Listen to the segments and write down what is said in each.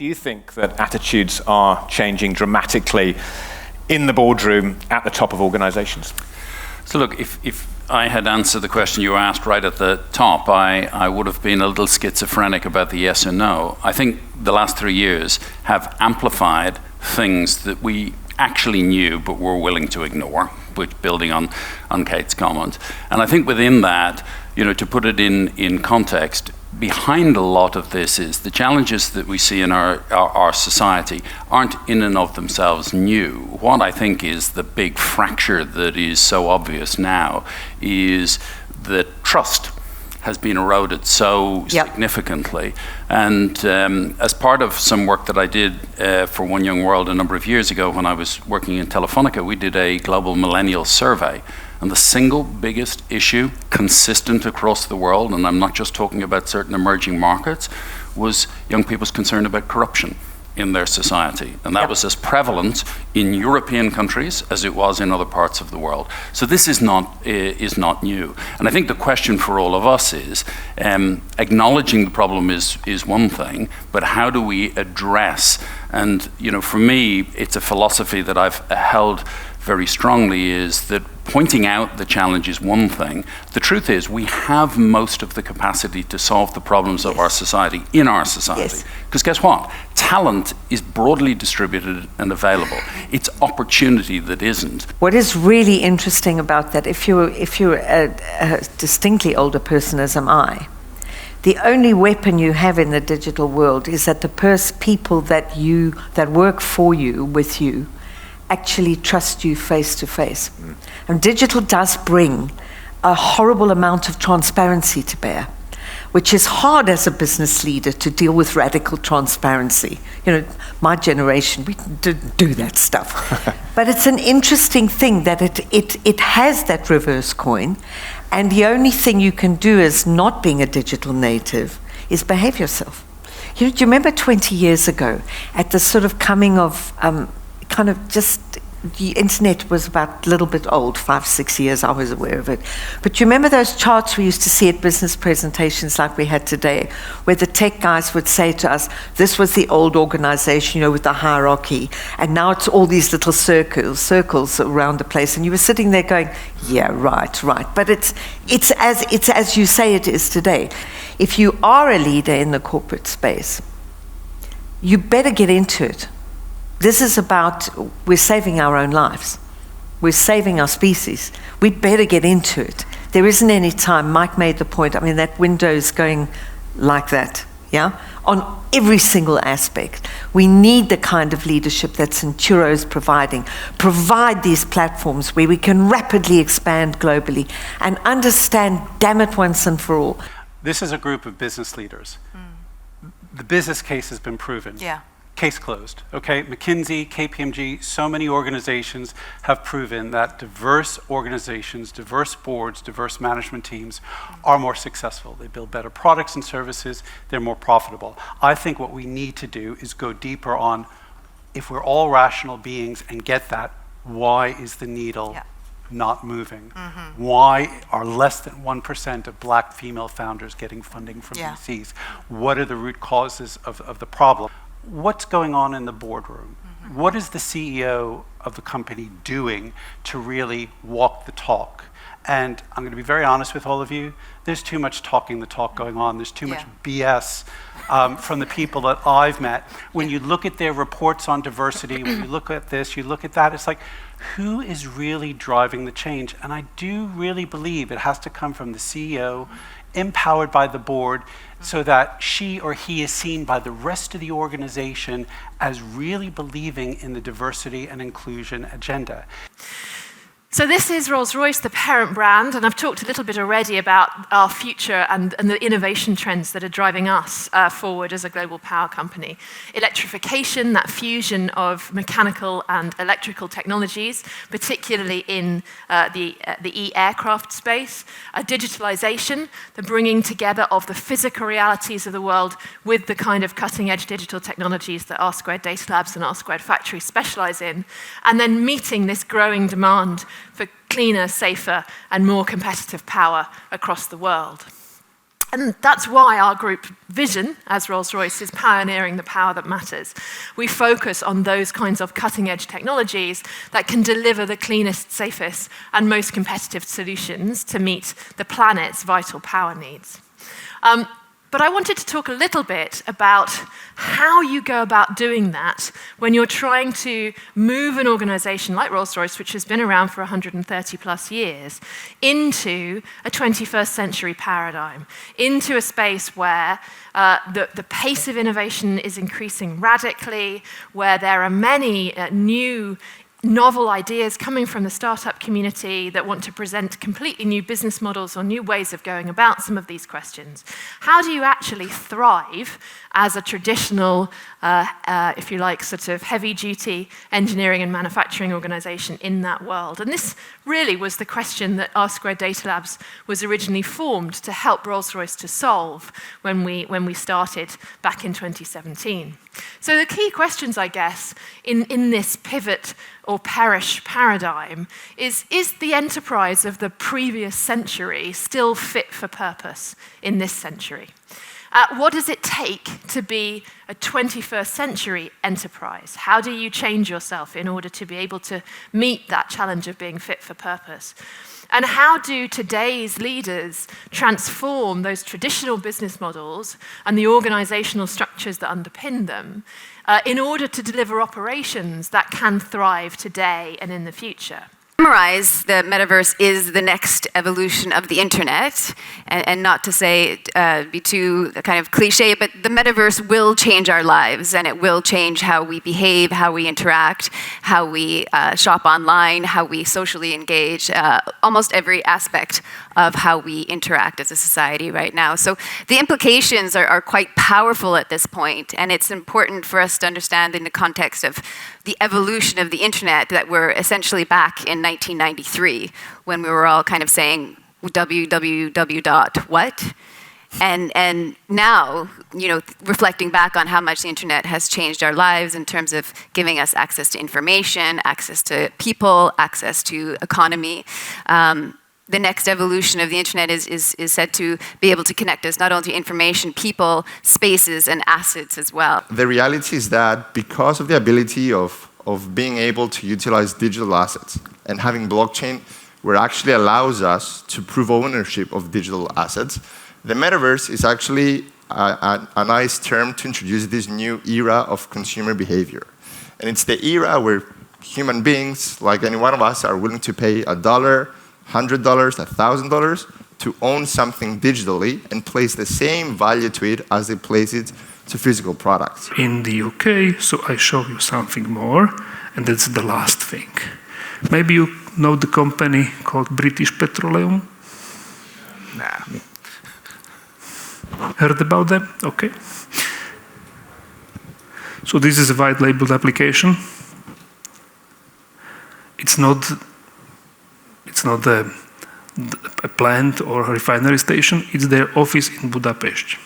Do you think that attitudes are changing dramatically in the boardroom at the top of organizations? So look, if I had answered the question you asked right at the top, I would have been a little schizophrenic about the yes and no. I think the last 3 years have amplified things that we actually knew but were willing to ignore, which building on Kate's comment. And I think within that, to put it in context, behind a lot of this is the challenges that we see in our society aren't in and of themselves new. What I think is the big fracture that is so obvious now is that trust has been eroded so significantly. And as part of some work that I did for One Young World a number of years ago when I was working in Telefonica, we did a global millennial survey. And the single biggest issue consistent across the world, and I'm not just talking about certain emerging markets, was young people's concern about corruption in their society. And that was as prevalent in European countries as it was in other parts of the world. So this is not new. And I think the question for all of us is, acknowledging the problem is one thing, but how do we address? And for me, it's a philosophy that I've held very strongly, is that pointing out the challenge is one thing. The truth is we have most of the capacity to solve the problems of our society in our society. Because guess what? Talent is broadly distributed and available. It's opportunity that isn't. What is really interesting about that, if you're a distinctly older person as am I, the only weapon you have in the digital world is that the people that work for you, with you, actually trust you face to face. And digital does bring a horrible amount of transparency to bear, which is hard as a business leader to deal with radical transparency. My generation, we didn't do that stuff. But it's an interesting thing that it has that reverse coin, and the only thing you can do as not being a digital native is behave yourself. Do you remember 20 years ago, at the sort of coming of the internet was about a little bit old, 5-6 years, I was aware of it. But you remember those charts we used to see at business presentations like we had today, where the tech guys would say to us, this was the old organization, with the hierarchy, and now it's all these little circles around the place. And you were sitting there going, yeah, right. But it's as you say it is today. If you are a leader in the corporate space, you better get into it. This is about, we're saving our own lives. We're saving our species. We better get into it. There isn't any time. Mike made the point, that window's going like that, on every single aspect. We need the kind of leadership that Centuro's providing. Provide these platforms where we can rapidly expand globally and understand, damn it, once and for all. This is a group of business leaders. The business case has been proven. Case closed, okay? McKinsey, KPMG, so many organizations have proven that diverse organizations, diverse boards, diverse management teams are more successful. They build better products and services, they're more profitable. I think what we need to do is go deeper on, if we're all rational beings and get that, why is the needle not moving? Why are less than 1% of black female founders getting funding from VCs? What are the root causes of the problem? What's going on in the boardroom? What is the CEO of the company doing to really walk the talk? And I'm going to be very honest with all of you, there's too much talking the talk going on. There's too much BS from the people that I've met. When you look at their reports on diversity, when you look at this, you look at that, it's like, who is really driving the change? And I do really believe it has to come from the CEO, empowered by the board, so that she or he is seen by the rest of the organization as really believing in the diversity and inclusion agenda. So this is Rolls-Royce, the parent brand, and I've talked a little bit already about our future and the innovation trends that are driving us forward as a global power company. Electrification, that fusion of mechanical and electrical technologies, particularly in the e-aircraft space. Digitalization, the bringing together of the physical realities of the world with the kind of cutting-edge digital technologies that R2 Data Labs and R2 Factory specialize in. And then meeting this growing demand for cleaner, safer, and more competitive power across the world. And that's why our group vision as Rolls-Royce is pioneering the power that matters. We focus on those kinds of cutting-edge technologies that can deliver the cleanest, safest, and most competitive solutions to meet the planet's vital power needs. But I wanted to talk a little bit about how you go about doing that when you're trying to move an organization like Rolls-Royce, which has been around for 130 plus years, into a 21st century paradigm, into a space where the pace of innovation is increasing radically, where there are many new novel ideas coming from the startup community that want to present completely new business models or new ways of going about some of these questions. How do you actually thrive as a traditional, if you like, sort of heavy-duty engineering and manufacturing organization in that world? And this really was the question that R² Data Labs was originally formed to help Rolls-Royce to solve when we started back in 2017. So the key questions, I guess, in this pivot or perish paradigm is the enterprise of the previous century still fit for purpose in this century? What does it take to be a 21st century enterprise? How do you change yourself in order to be able to meet that challenge of being fit for purpose? And how do today's leaders transform those traditional business models and the organizational structures that underpin them in order to deliver operations that can thrive today and in the future? Summarize, the metaverse is the next evolution of the internet, and not to say be too kind of cliche, but the metaverse will change our lives, and it will change how we behave, how we interact, how we shop online, how we socially engage, almost every aspect of how we interact as a society right now. So the implications are quite powerful at this point, and it's important for us to understand in the context of the evolution of the internet that we're essentially back in 1993 when we were all kind of saying www.what? And now, you know, reflecting back on how much the internet has changed our lives in terms of giving us access to information, access to people, access to economy. The next evolution of the internet is said to be able to connect us not only to information, people, spaces, and assets as well. The reality is that because of the ability of being able to utilize digital assets and having blockchain, where actually allows us to prove ownership of digital assets, the metaverse is actually a nice term to introduce this new era of consumer behavior. And it's the era where human beings, like any one of us, are willing to pay $1, $100, $1,000 to own something digitally and place the same value to it as they place it to physical products. In the UK, so I show you something more, and that's the last thing. Maybe you know the company called British Petroleum? Nah. Heard about them? Okay. So this is a white labeled application. It's not a plant or a refinery station, it's their office in Budapest.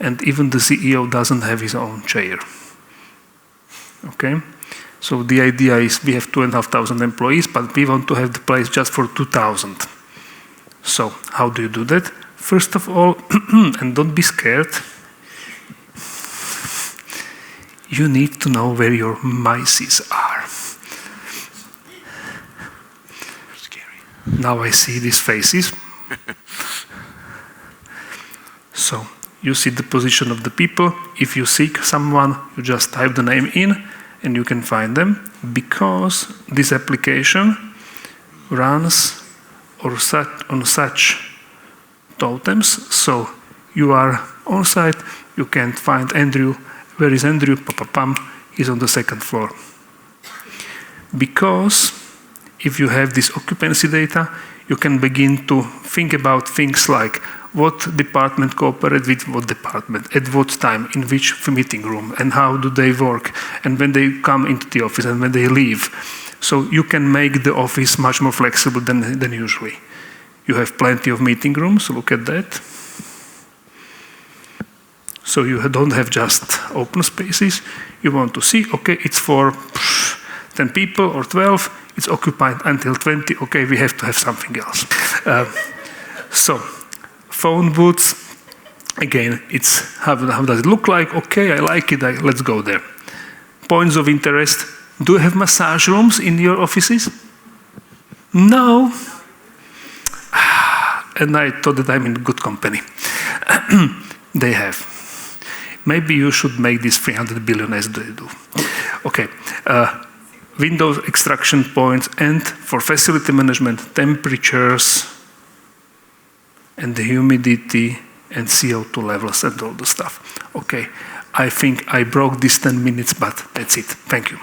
And even the CEO doesn't have his own chair. Okay? So the idea is we have 2,500 employees, but we want to have the place just for 2,000. So how do you do that? First of all, and don't be scared, you need to know where your mices are. Now I see these faces. So you see the position of the people. If you seek someone, you just type the name in and you can find them, because this application runs on such totems. So you are on site, you can't find Andrew. Where is Andrew? Pa-pa-pam, he's on the second floor. Because if you have this occupancy data, you can begin to think about things like what department cooperates with what department, at what time, in which meeting room, and how do they work, and when they come into the office and when they leave. So you can make the office much more flexible than usually. You have plenty of meeting rooms, look at that. So you don't have just open spaces. You want to see, okay, it's for 10 people or 12, it's occupied until 20, okay, we have to have something else. So phone booths. Again, it's how does it look like? Okay, I like it, let's go there. Points of interest. Do you have massage rooms in your offices? No. And I thought that I'm in good company. They have. Maybe you should make this 300 billion as they do. Okay. Window extraction points, and for facility management, temperatures and the humidity and CO2 levels and all the stuff. Okay, I think I broke this 10 minutes, but that's it. Thank you.